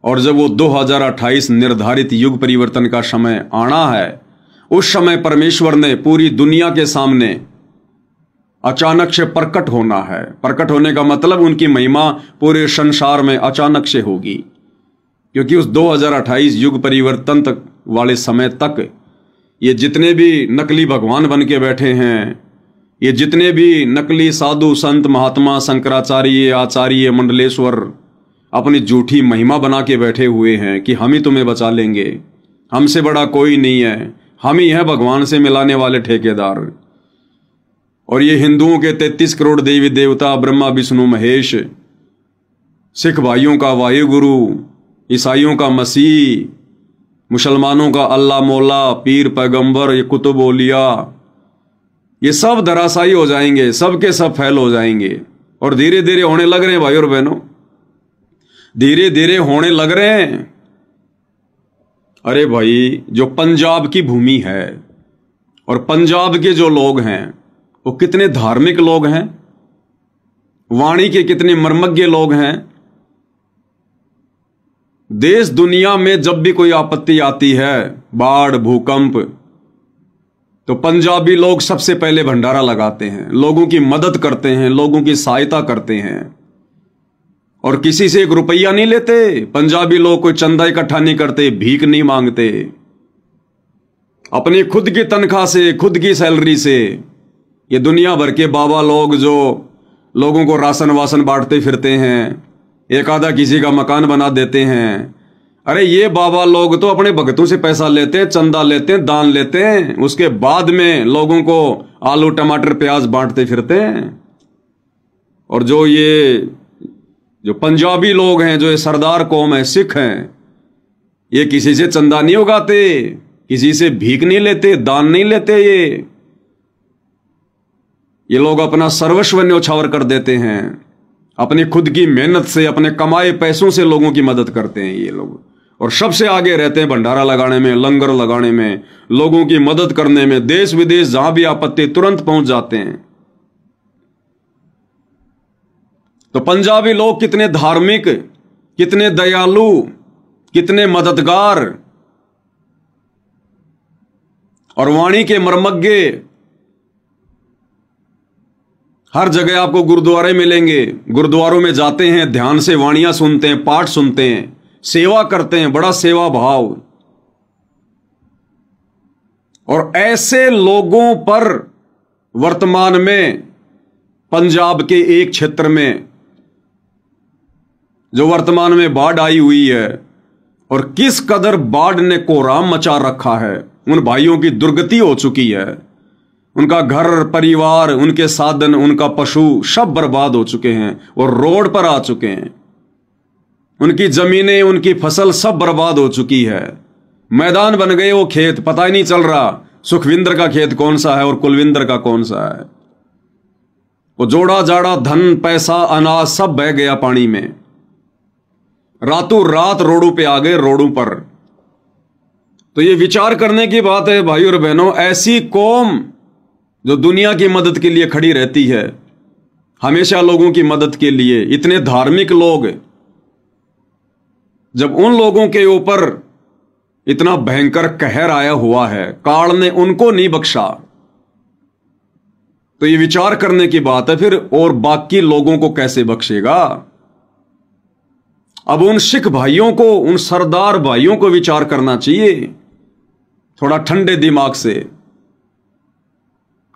और जब वो 2028 निर्धारित युग परिवर्तन का समय आना है, उस समय परमेश्वर ने पूरी दुनिया के सामने अचानक से प्रकट होना है। प्रकट होने का मतलब उनकी महिमा पूरे संसार में अचानक से होगी, क्योंकि उस 2028 युग परिवर्तन तक वाले समय तक ये जितने भी नकली भगवान बन के बैठे हैं, ये जितने भी नकली साधु संत महात्मा शंकराचार्य आचार्य मंडलेश्वर अपनी झूठी महिमा बना के बैठे हुए हैं कि हम ही तुम्हें बचा लेंगे, हमसे बड़ा कोई नहीं है, हम ही हैं भगवान से मिलाने वाले ठेकेदार। और ये हिंदुओं के 33 करोड़ देवी देवता ब्रह्मा विष्णु महेश, सिख भाइयों का वायुगुरु, ईसाइयों का मसीह, मुसलमानों का अल्लाह मौला, पीर पैगंबर, ये कुतुब औलिया, ये सब धराशायी हो जाएंगे, सब के सब फैल हो जाएंगे। और धीरे धीरे होने लग रहे हैं भाई और बहनों, धीरे धीरे होने लग रहे हैं। अरे भाई, जो पंजाब की भूमि है और पंजाब के जो लोग हैं वो कितने धार्मिक लोग हैं, वाणी के कितने मर्मज्ञ लोग हैं। देश दुनिया में जब भी कोई आपत्ति आती है, बाढ़ भूकंप, तो पंजाबी लोग सबसे पहले भंडारा लगाते हैं, लोगों की मदद करते हैं, लोगों की सहायता करते हैं और किसी से 1 रुपया नहीं लेते। पंजाबी लोग कोई चंदा इकट्ठा नहीं करते, भीख नहीं मांगते, अपनी खुद की तनख्वाह से, खुद की सैलरी से। ये दुनिया भर के बाबा लोग जो लोगों को राशन वासन बांटते फिरते हैं, एक आधा किसी का मकान बना देते हैं, अरे ये बाबा लोग तो अपने भक्तों से पैसा लेते हैं, चंदा लेते हैं, दान लेते हैं, उसके बाद में लोगों को आलू टमाटर प्याज बांटते फिरते हैं। और जो पंजाबी लोग हैं, जो ये सरदार कौम है, सिख हैं, ये किसी से चंदा नहीं उगाते, किसी से भीख नहीं लेते, दान नहीं लेते। ये लोग अपना सर्वस्व न्योछावर कर देते हैं, अपनी खुद की मेहनत से, अपने कमाए पैसों से लोगों की मदद करते हैं ये लोग। और सबसे आगे रहते हैं भंडारा लगाने में, लंगर लगाने में, लोगों की मदद करने में। देश विदेश जहां भी आपत्ति तुरंत पहुंच जाते हैं। तो पंजाबी लोग कितने धार्मिक, कितने दयालु, कितने मददगार और वाणी के मर्मज्ञ। हर जगह आपको गुरुद्वारे मिलेंगे, गुरुद्वारों में जाते हैं, ध्यान से वाणियां सुनते हैं, पाठ सुनते हैं, सेवा करते हैं, बड़ा सेवा भाव। और ऐसे लोगों पर वर्तमान में पंजाब के एक क्षेत्र में जो वर्तमान में बाढ़ आई हुई है, और किस कदर बाढ़ ने कोहराम मचा रखा है, उन भाइयों की दुर्गति हो चुकी है। उनका घर परिवार, उनके साधन, उनका पशु सब बर्बाद हो चुके हैं और रोड पर आ चुके हैं। उनकी जमीनें, उनकी फसल सब बर्बाद हो चुकी है। मैदान बन गए वो खेत, पता ही नहीं चल रहा सुखविंदर का खेत कौन सा है और कुलविंदर का कौन सा है। वो जोड़ा जाड़ा धन, पैसा, अनाज सब बह गया पानी में। रातों रात रोडों पे आ गए, रोडों पर। तो ये विचार करने की बात है भाई और बहनों। ऐसी कौम जो दुनिया की मदद के लिए खड़ी रहती है, हमेशा लोगों की मदद के लिए, इतने धार्मिक लोग, जब उन लोगों के ऊपर इतना भयंकर कहर आया हुआ है, काल ने उनको नहीं बख्शा, तो ये विचार करने की बात है फिर, और बाकी लोगों को कैसे बख्शेगा। अब उन सिख भाइयों को, उन सरदार भाइयों को विचार करना चाहिए थोड़ा ठंडे दिमाग से,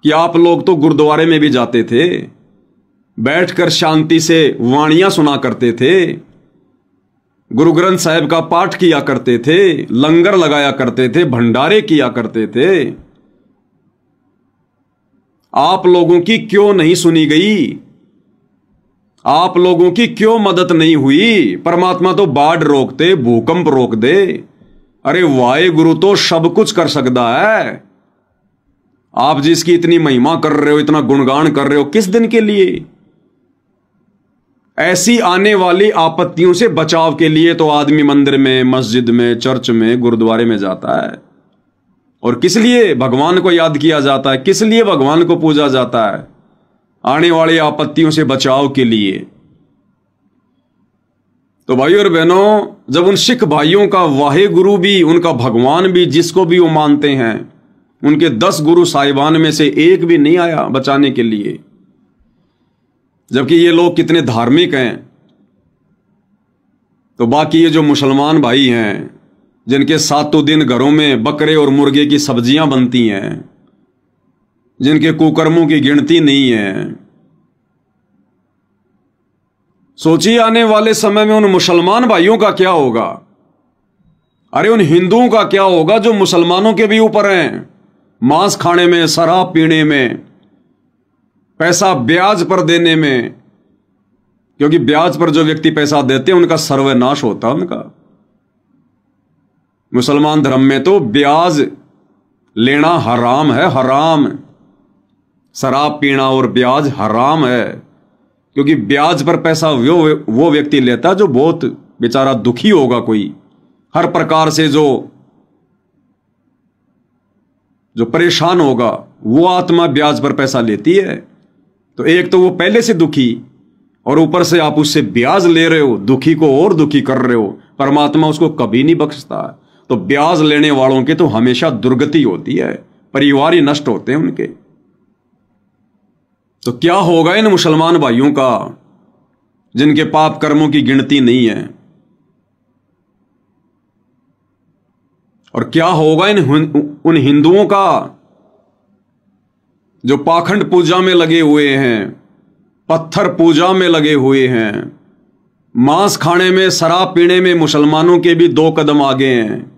कि आप लोग तो गुरुद्वारे में भी जाते थे, बैठकर शांति से वाणियां सुना करते थे, गुरु ग्रंथ साहिब का पाठ किया करते थे, लंगर लगाया करते थे, भंडारे किया करते थे। आप लोगों की क्यों नहीं सुनी गई? आप लोगों की क्यों मदद नहीं हुई? परमात्मा तो बाढ़ रोक दे, भूकंप रोक दे। अरे वाहिगुरु तो सब कुछ कर सकता है। आप जिसकी इतनी महिमा कर रहे हो, इतना गुणगान कर रहे हो, किस दिन के लिए? ऐसी आने वाली आपत्तियों से बचाव के लिए तो आदमी मंदिर में, मस्जिद में, चर्च में, गुरुद्वारे में जाता है। और किस लिए भगवान को याद किया जाता है? किस लिए भगवान को पूजा जाता है? आने वाली आपत्तियों से बचाव के लिए। तो भाइयों और बहनों, जब उन सिख भाइयों का वाहे गुरु भी, उनका भगवान भी, जिसको भी वो मानते हैं, उनके 10 गुरु साहिबान में से एक भी नहीं आया बचाने के लिए, जबकि ये लोग कितने धार्मिक हैं, तो बाकी ये जो मुसलमान भाई हैं जिनके सातों दिन घरों में बकरे और मुर्गे की सब्जियां बनती हैं, जिनके कुकर्मों की गिनती नहीं है, सोचिए आने वाले समय में उन मुसलमान भाइयों का क्या होगा। अरे उन हिंदुओं का क्या होगा जो मुसलमानों के भी ऊपर हैं, मांस खाने में, शराब पीने में, पैसा ब्याज पर देने में, क्योंकि ब्याज पर जो व्यक्ति पैसा देते हैं उनका सर्वनाश होता है उनका। मुसलमान धर्म में तो ब्याज लेना हराम है, हराम। शराब पीना और ब्याज हराम है, क्योंकि ब्याज पर पैसा वो व्यक्ति लेता है जो बहुत बेचारा दुखी होगा, कोई हर प्रकार से जो परेशान होगा, वो आत्मा ब्याज पर पैसा लेती है। तो एक तो वो पहले से दुखी, और ऊपर से आप उससे ब्याज ले रहे हो, दुखी को और दुखी कर रहे हो। परमात्मा उसको कभी नहीं बख्शता। तो ब्याज लेने वालों की तो हमेशा दुर्गति होती है, परिवार ही नष्ट होते हैं उनके। तो क्या होगा इन मुसलमान भाइयों का जिनके पाप कर्मों की गिनती नहीं है, और क्या होगा उन हिंदुओं का जो पाखंड पूजा में लगे हुए हैं, पत्थर पूजा में लगे हुए हैं, मांस खाने में, शराब पीने में मुसलमानों के भी 2 कदम आगे हैं।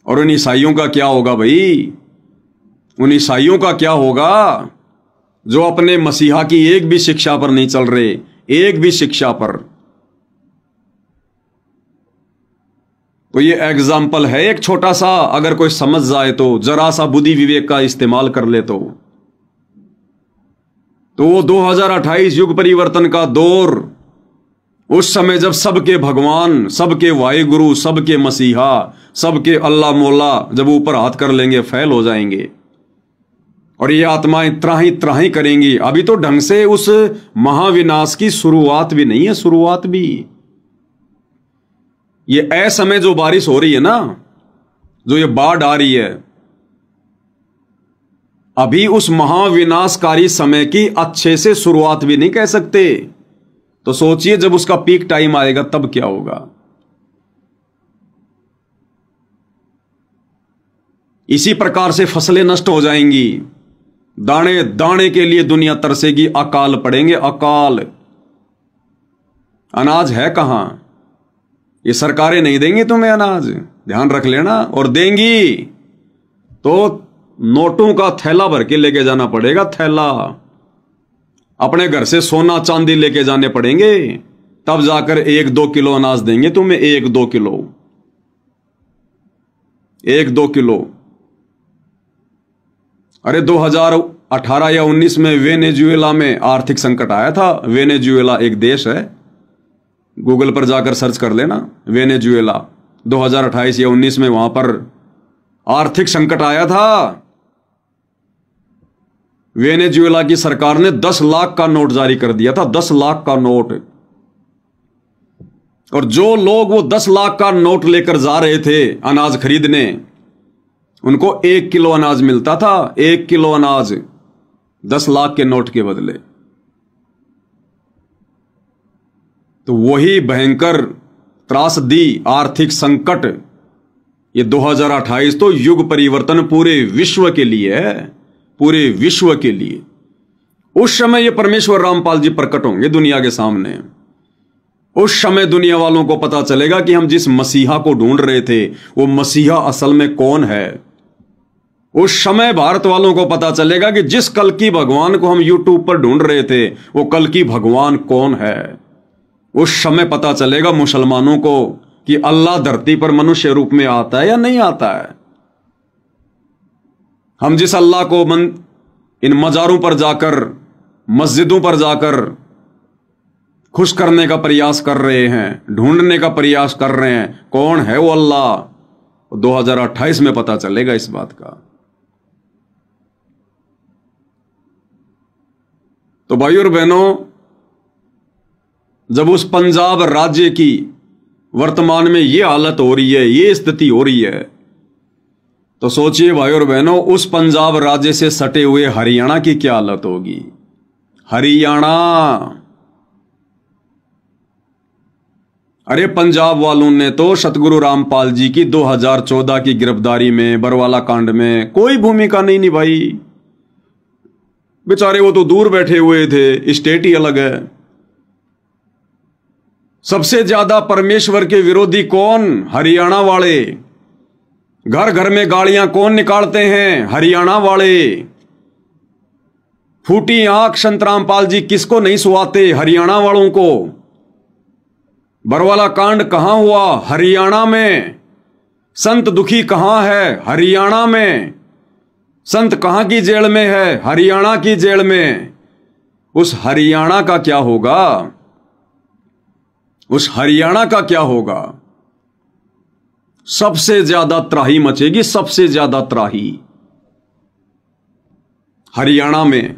और उन ईसाइयों का क्या होगा भाई? उन ईसाइयों का क्या होगा जो अपने मसीहा की एक भी शिक्षा पर नहीं चल रहे, एक भी शिक्षा पर। तो ये एग्जाम्पल है एक छोटा सा, अगर कोई समझ जाए तो, जरा सा बुद्धि विवेक का इस्तेमाल कर ले तो वो 2028 युग परिवर्तन का दौर, उस समय जब सबके भगवान, सबके वाहिगुरु, सबके मसीहा, सबके अल्लाह मौला जब ऊपर हाथ कर लेंगे, फैल हो जाएंगे, और ये आत्माएं त्राही त्राही करेंगी। अभी तो ढंग से उस महाविनाश की शुरुआत भी नहीं है, शुरुआत भी। ये असमय जो बारिश हो रही है ना, जो ये बाढ़ आ रही है, अभी उस महाविनाशकारी समय की अच्छे से शुरुआत भी नहीं कह सकते। तो सोचिए जब उसका पीक टाइम आएगा तब क्या होगा। इसी प्रकार से फसलें नष्ट हो जाएंगी, दाने दाने के लिए दुनिया तरसेगी, अकाल पड़ेंगे, अकाल। अनाज है कहां? ये सरकारें नहीं देंगी तुम्हें अनाज, ध्यान रख लेना। और देंगी तो नोटों का थैला भर के लेके जाना पड़ेगा, थैला। अपने घर से सोना चांदी लेके जाने पड़ेंगे, तब जाकर 1-2 किलो अनाज देंगे तुम्हें, 1-2 किलो, 1-2 किलो। अरे 2018 या 19 में वेनेजुएला में आर्थिक संकट आया था। वेनेजुएला एक देश है, गूगल पर जाकर सर्च कर लेना, वेनेजुएला। 2028 या 19 में वहां पर आर्थिक संकट आया था। वेनेजुएला की सरकार ने 10 लाख का नोट जारी कर दिया था, 10 लाख का नोट। और जो लोग वो 10 लाख का नोट लेकर जा रहे थे अनाज खरीदने, उनको 1 किलो अनाज मिलता था, 1 किलो अनाज 10 लाख के नोट के बदले। तो वही भयंकर त्रासदी, आर्थिक संकट, ये 2028 तो युग परिवर्तन पूरे विश्व के लिए है, पूरे विश्व के लिए। उस समय ये परमेश्वर रामपाल जी प्रकट होंगे दुनिया के सामने। उस समय दुनिया वालों को पता चलेगा कि हम जिस मसीहा को ढूंढ रहे थे, वो मसीहा असल में कौन है। उस समय भारत वालों को पता चलेगा कि जिस कल्कि भगवान को हम यूट्यूब पर ढूंढ रहे थे, वो कल्कि भगवान कौन है। उस समय पता चलेगा मुसलमानों को कि अल्लाह धरती पर मनुष्य रूप में आता है या नहीं आता है। हम जिस अल्लाह को इन मजारों पर जाकर, मस्जिदों पर जाकर खुश करने का प्रयास कर रहे हैं, ढूंढने का प्रयास कर रहे हैं, कौन है वो अल्लाह, 2028 में पता चलेगा इस बात का। तो भाइयों और बहनों, जब उस पंजाब राज्य की वर्तमान में ये हालत हो रही है, ये स्थिति हो रही है, तो सोचिए भाई और बहनों, उस पंजाब राज्य से सटे हुए हरियाणा की क्या हालत होगी। हरियाणा, अरे पंजाब वालों ने तो सतगुरु रामपाल जी की 2014 की गिरफ्तारी में, बरवाला कांड में कोई भूमिका नहीं निभाई। बेचारे वो तो दूर बैठे हुए थे, स्टेट ही अलग है। सबसे ज्यादा परमेश्वर के विरोधी कौन? हरियाणा वाले। घर घर में गाड़ियां कौन निकालते हैं? हरियाणा वाले। फूटी आंख संत रामपाल जी किसको नहीं सुहाते? हरियाणा वालों को। बरवाला कांड कहां हुआ? हरियाणा में। संत दुखी कहां है? हरियाणा में। संत कहां की जेल में है? हरियाणा की जेल में। उस हरियाणा का क्या होगा? उस हरियाणा का क्या होगा? सबसे ज्यादा त्राही मचेगी, सबसे ज्यादा त्राही हरियाणा में।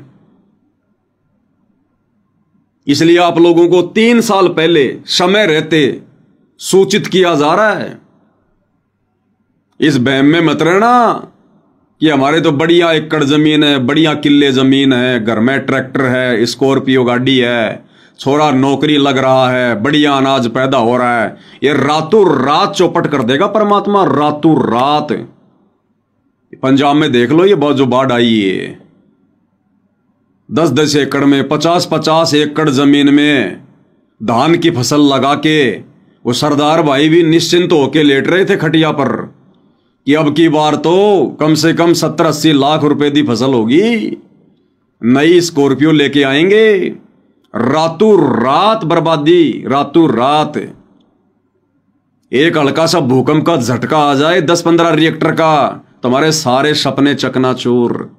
इसलिए आप लोगों को 3 साल पहले समय रहते सूचित किया जा रहा है। इस बहम में मत रहना कि हमारे तो बढ़िया एकड़ जमीन है, बढ़िया किले जमीन है, घर में ट्रैक्टर है, स्कॉर्पियो गाड़ी है, छोरा नौकरी लग रहा है, बढ़िया अनाज पैदा हो रहा है। ये रातों रात चौपट कर देगा परमात्मा, रातों रात। पंजाब में देख लो, ये बहुत जो बाढ़ आई है, 10-10 एकड़ में, 50-50 एकड़ जमीन में धान की फसल लगा के वो सरदार भाई भी निश्चिंत होके लेट रहे थे खटिया पर कि अब की बार तो कम से कम 70-80 लाख रुपए की फसल होगी, नई स्कॉर्पियो लेके आएंगे। रातों रात बर्बादी, रातों रात। एक हल्का सा भूकंप का झटका आ जाए 10-15 रिएक्टर का, तुम्हारे सारे सपने चकनाचूर।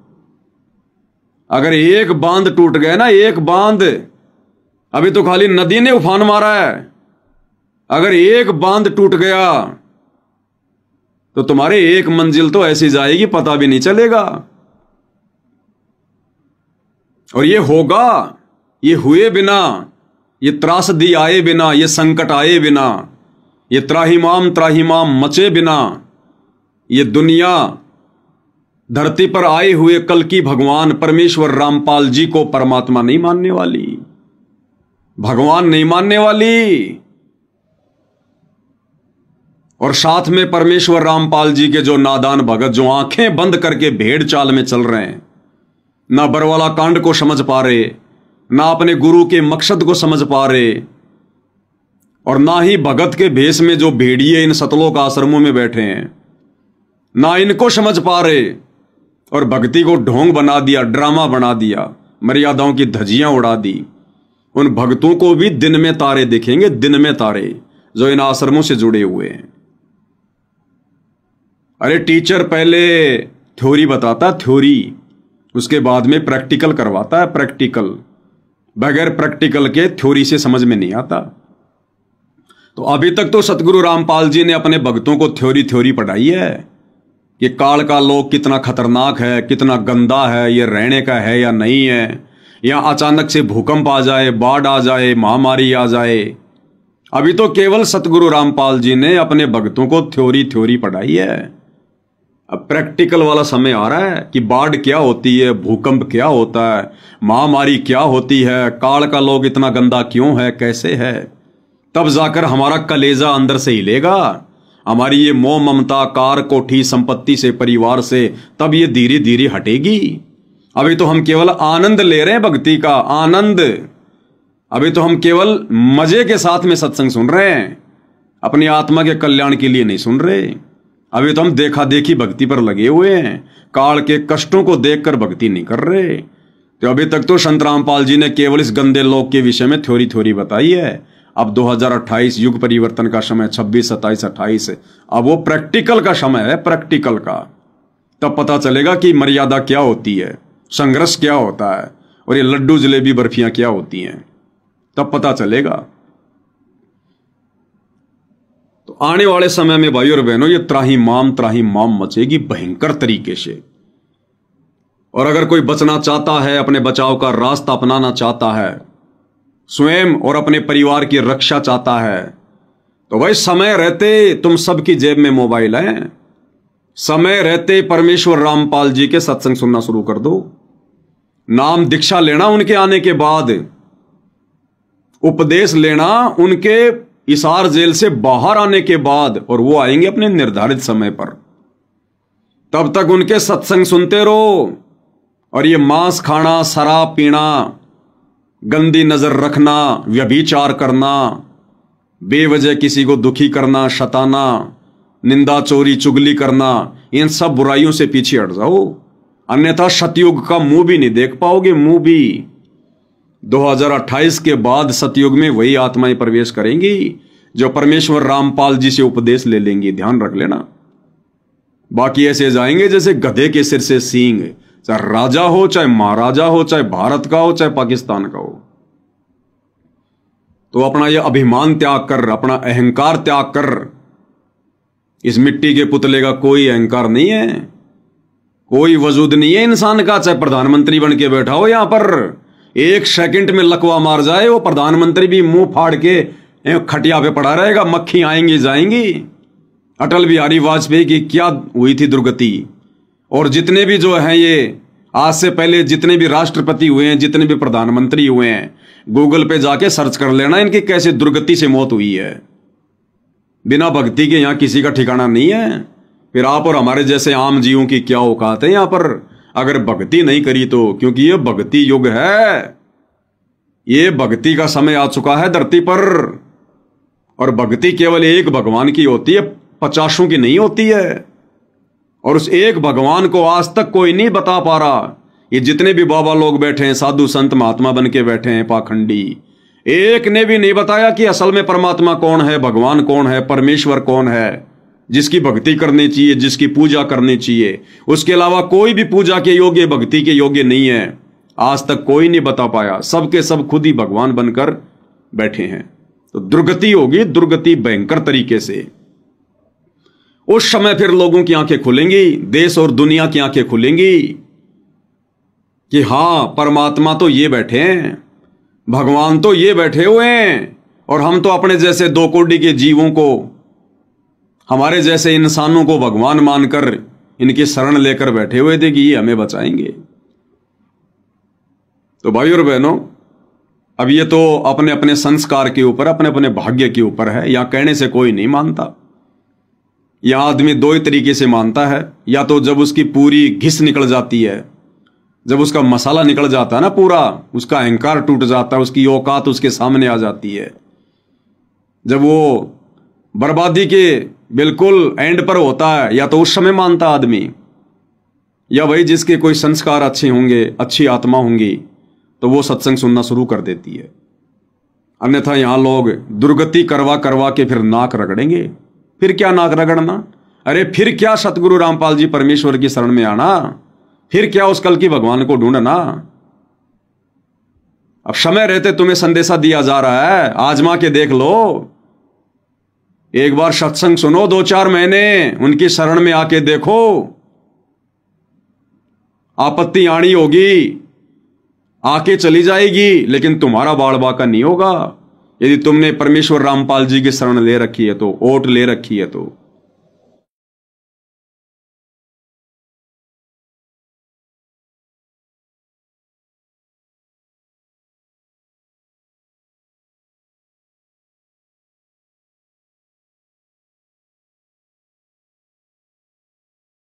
अगर एक बांध टूट गया ना, एक बांध, अभी तो खाली नदी ने उफान मारा है, अगर एक बांध टूट गया तो तुम्हारे एक मंजिल तो ऐसी जाएगी पता भी नहीं चलेगा। और ये होगा, ये हुए बिना, ये त्रासदी आए बिना, ये संकट आए बिना, ये त्राहिमाम मचे बिना, ये दुनिया धरती पर आए हुए कल की भगवान परमेश्वर रामपाल जी को परमात्मा नहीं मानने वाली, भगवान नहीं मानने वाली। और साथ में परमेश्वर रामपाल जी के जो नादान भगत, जो आंखें बंद करके भेड़ चाल में चल रहे हैं, ना बरवाला कांड को समझ पा रहे, ना अपने गुरु के मकसद को समझ पा रहे, और ना ही भगत के भेष में जो भेड़िए इन सतलोक आश्रमों में बैठे हैं, ना इनको समझ पा रहे, और भक्ति को ढोंग बना दिया, ड्रामा बना दिया, मर्यादाओं की धज्जियां उड़ा दी। उन भक्तों को भी दिन में तारे दिखेंगे, दिन में तारे, जो इन आश्रमों से जुड़े हुए हैं। अरे टीचर पहले थ्योरी बताता, थ्योरी, उसके बाद में प्रैक्टिकल करवाता है, प्रैक्टिकल। बगैर प्रैक्टिकल के थ्योरी से समझ में नहीं आता। तो अभी तक तो सतगुरु रामपाल जी ने अपने भक्तों को थ्योरी पढ़ाई है कि काल का लोक कितना खतरनाक है, कितना गंदा है, ये रहने का है या नहीं है, या अचानक से भूकंप आ जाए, बाढ़ आ जाए, महामारी आ जाए। अभी तो केवल सतगुरु रामपाल जी ने अपने भक्तों को थ्योरी पढ़ाई है। अब प्रैक्टिकल वाला समय आ रहा है कि बाढ़ क्या होती है, भूकंप क्या होता है, महामारी क्या होती है, काल का लोक इतना गंदा क्यों है, कैसे है। तब जाकर हमारा कलेजा अंदर से हिलेगा, हमारी ये मोह ममता, कार कोठी संपत्ति से, परिवार से, तब ये धीरे धीरे हटेगी। अभी तो हम केवल आनंद ले रहे हैं, भक्ति का आनंद। अभी तो हम केवल मजे के साथ में सत्संग सुन रहे हैं, अपनी आत्मा के कल्याण के लिए नहीं सुन रहे। अभी तो हम देखा देखी भक्ति पर लगे हुए हैं, काल के कष्टों को देखकर भक्ति नहीं कर रहे। तो अभी तक तो संत रामपाल जी ने केवल इस गंदे लोक के विषय में थ्योरी बताई है। अब 2028 युग परिवर्तन का समय, 26, 27, 28, अब वो प्रैक्टिकल का समय है, प्रैक्टिकल का। तब पता चलेगा कि मर्यादा क्या होती है, संघर्ष क्या होता है, और ये लड्डू जलेबी बर्फियां क्या होती हैं, तब पता चलेगा। तो आने वाले समय में भाई और बहनों ये त्राहिमाम मचेगी भयंकर तरीके से। और अगर कोई बचना चाहता है, अपने बचाव का रास्ता अपनाना चाहता है, स्वयं और अपने परिवार की रक्षा चाहता है, तो भाई समय रहते तुम सबकी जेब में मोबाइल है, समय रहते परमेश्वर रामपाल जी के सत्संग सुनना शुरू कर दो। नाम दीक्षा लेना उनके आने के बाद, उपदेश लेना उनके इसार जेल से बाहर आने के बाद, और वो आएंगे अपने निर्धारित समय पर। तब तक उनके सत्संग सुनते रहो। और ये मांस खाना, शराब पीना, गंदी नजर रखना, व्यभिचार करना, बेवजह किसी को दुखी करना, शताना, निंदा चोरी चुगली करना, इन सब बुराइयों से पीछे हट जाओ, अन्यथा सतयुग का मुंह भी नहीं देख पाओगे। मुंह भी 2028 के बाद सतयुग में वही आत्माएं प्रवेश करेंगी जो परमेश्वर रामपाल जी से उपदेश ले लेंगी, ध्यान रख लेना। बाकी ऐसे जाएंगे जैसे गधे के सिर से सींग, चाहे राजा हो, चाहे महाराजा हो, चाहे भारत का हो, चाहे पाकिस्तान का हो। तो अपना यह अभिमान त्याग कर, अपना अहंकार त्याग कर। इस मिट्टी के पुतले का कोई अहंकार नहीं है, कोई वजूद नहीं है इंसान का। चाहे प्रधानमंत्री बन के बैठा हो यहां पर, एक सेकंड में लकवा मार जाए वो प्रधानमंत्री भी मुंह फाड़ के खटिया पे पड़ा रहेगा, मक्खी आएंगी जाएंगी। अटल बिहारी वाजपेयी की क्या हुई थी दुर्गति। और जितने भी जो हैं ये आज से पहले जितने भी राष्ट्रपति हुए हैं, जितने भी प्रधानमंत्री हुए हैं, गूगल पे जाके सर्च कर लेना इनकी कैसे दुर्गति से मौत हुई है। बिना भक्ति के यहां किसी का ठिकाना नहीं है। फिर आप और हमारे जैसे आम जीवों की क्या औकात है यहां पर, अगर भक्ति नहीं करी तो। क्योंकि ये भक्ति युग है, ये भक्ति का समय आ चुका है धरती पर। और भक्ति केवल एक भगवान की होती है, 50 की नहीं होती है। और उस एक भगवान को आज तक कोई नहीं बता पा रहा। ये जितने भी बाबा लोग बैठे हैं, साधु संत महात्मा बन के बैठे हैं, पाखंडी, एक ने भी नहीं बताया कि असल में परमात्मा कौन है, भगवान कौन है, परमेश्वर कौन है, जिसकी भक्ति करनी चाहिए, जिसकी पूजा करनी चाहिए। उसके अलावा कोई भी पूजा के योग्य, भक्ति के योग्य नहीं है। आज तक कोई नहीं बता पाया। सबके सब खुद ही भगवान बनकर बैठे हैं। तो दुर्गति होगी, दुर्गति भयंकर तरीके से। उस समय फिर लोगों की आंखें खुलेंगी, देश और दुनिया की आंखें खुलेंगी कि हां, परमात्मा तो ये बैठे हैं, भगवान तो ये बैठे हुए हैं, और हम तो अपने जैसे दो कोड़ी के जीवों को, हमारे जैसे इंसानों को भगवान मानकर इनकी शरण लेकर बैठे हुए थे कि ये हमें बचाएंगे। तो भाई और बहनों, अब ये तो अपने अपने संस्कार के ऊपर, अपने अपने भाग्य के ऊपर है। यहां कहने से कोई नहीं मानता। यहां आदमी दो ही तरीके से मानता है, या तो जब उसकी पूरी घिस निकल जाती है, जब उसका मसाला निकल जाता है ना पूरा, उसका अहंकार टूट जाता है, उसकी औकात उसके सामने आ जाती है, जब वो बर्बादी के बिल्कुल एंड पर होता है, या तो उस समय मानता आदमी। या वही जिसके कोई संस्कार अच्छे होंगे, अच्छी आत्मा होंगी, तो वो सत्संग सुनना शुरू कर देती है। अन्यथा यहां लोग दुर्गति करवा करवा के फिर नाक रगड़ेंगे। फिर क्या नाक रगड़ना, अरे फिर क्या सतगुरु रामपाल जी परमेश्वर की शरण में आना, फिर क्या उस कल की भगवान को ढूंढना। अब समय रहते तुम्हें संदेशा दिया जा रहा है, आजमा के देख लो। एक बार सत्संग सुनो, 2-4 महीने उनकी शरण में आके देखो। आपत्ति आनी होगी, आके चली जाएगी, लेकिन तुम्हारा बाड़ बाका नहीं होगा। यदि तुमने परमेश्वर रामपाल जी की शरण ले रखी है तो, ओट ले रखी है तो।